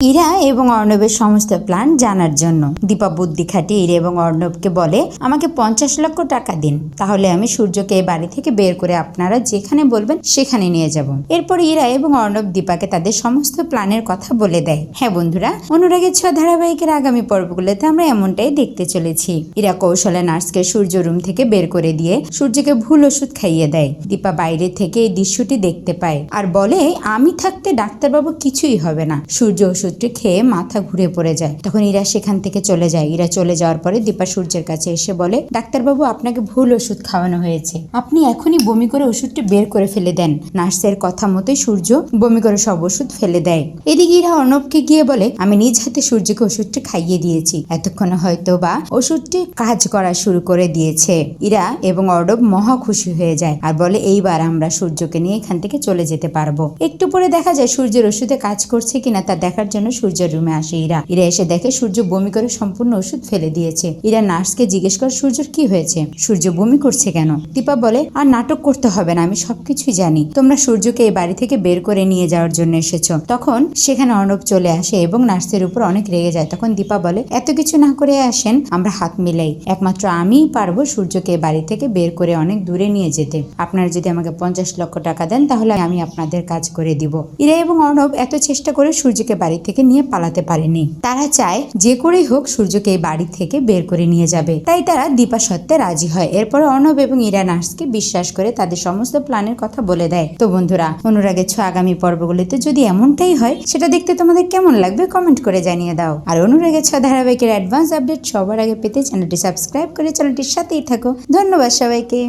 ইরা এবং অর্ণবের সমস্ত প্ল্যান জানার জন্য দীপা বুদ্ধি খাটিয়ে ইরা এবং অর্ণবকে বলে, আমাকে 50 লক্ষ টাকা দিন, তাহলে আমি সূর্যকে এই বাড়ি থেকে বের করে আপনারা যেখানে বলবেন সেখানে নিয়ে যাব। এরপর ইরা এবং অর্ণব দীপাকে তাদের সমস্ত প্ল্যানের কথা বলে দেয়। হ্যাঁ বন্ধুরা, অনুরাগের ছোঁয়া ধারাবাহিকের আগামী পর্বগুলোতে আমরা এমনটাই দেখতে চলেছি। ইরা কৌশলে নার্সকে সূর্য রুম থেকে বের করে দিয়ে সূর্যকে ভুল ওষুধ খাইয়ে দেয়। দীপা বাইরে থেকে এই দৃশ্যটি দেখতে পায় আর বলে, আমি থাকতে ডাক্তারবাবু কিছুই হবে না। সূর্য ওষুধটি খেয়ে মাথা ঘুরে পড়ে যায়। তখন ইরা সেখান থেকে চলে যায়। ইরা চলে যাওয়ার পরে দীপা সূর্যের কাছে এসে বলে, ডাক্তারবাবু আপনাকে ভুল ওষুধ খাওয়ানো হয়েছে, আপনি এখনই বমি করে ওষুধটি বের করে ফেলে দেন। নার্সের কথা মতোই সূর্য বমি করে সব ওষুধ ফেলে দেয়। এদিকে ইরা অর্ণবকে গিয়ে বলে, আমি নিজ হাতে সূর্যকে ওষুধটি খাইয়ে দিয়েছি, এতক্ষণে হয়তো বা ওষুধটি কাজ করা শুরু করে দিয়েছে। ইরা এবং অর্ণব মহা খুশি হয়ে যায় আর বলে, এইবার আমরা সূর্যকে নিয়ে এখান থেকে চলে যেতে পারবো। একটু পরে দেখা যায় সূর্যের ওষুধে কাজ করছে কিনা তা দেখার জন্য সূর্যের রুমে আসে ইরা। ইরা এসে দেখে সূর্য বমি করে সম্পূর্ণ ওষুধ ফেলে দিয়েছে। ইরা নার্সকে জিজ্ঞেস করে, সূর্যের কি হয়েছে, সূর্য বমি করছে কেন? দীপা বলে, আর নাটক করতে হবে না, আমি সবকিছুই জানি। তোমরা সূর্যকে এই বাড়ি থেকে বের করে নিয়ে যাওয়ার জন্য এসেছো। তখন সেখানে অর্ণব চলে আসে এবং নার্সের উপর অনেক রেগে যায়। তখন দীপা বলে, এত কিছু না করে আসেন, আমরা হাত মিলাই, একমাত্র আমিই পারবো সূর্যকে এই বাড়ি থেকে বের করে অনেক দূরে নিয়ে যেতে। আপনারা যদি আমাকে 50 লক্ষ টাকা দেন তাহলে আমি আপনাদের কাজ করে দিব। ইরা এবং অর্ণব এত চেষ্টা করে সূর্যকে বাড়ি থেকে নিয়ে পালাতে পারেনি। তারা চায় যে করেই হোক সূর্যকে এই বাড়ি থেকে বের করে নিয়ে যাবে। তাই তারা দীপা সত্ত্বে রাজি হয়। এরপর অর্ণব এবং ইরা নার্সকে বিশ্বাস করে তাদের সমস্ত প্ল্যানের কথা বলে দেয়। তো বন্ধুরা, অনুরাগের ছোঁয়া আগামী পর্বগুলিতে যদি এমনটাই হয় সেটা দেখতে তোমাদের কেমন লাগবে কমেন্ট করে জানিয়ে দাও। আর অনুরাগের ছোঁয়া ধারাবাহিকের অ্যাডভান্স আপডেট সবার আগে পেতে চ্যানেলটি সাবস্ক্রাইব করে চ্যানেলটির সাথেই থাকো। ধন্যবাদ সবাইকে।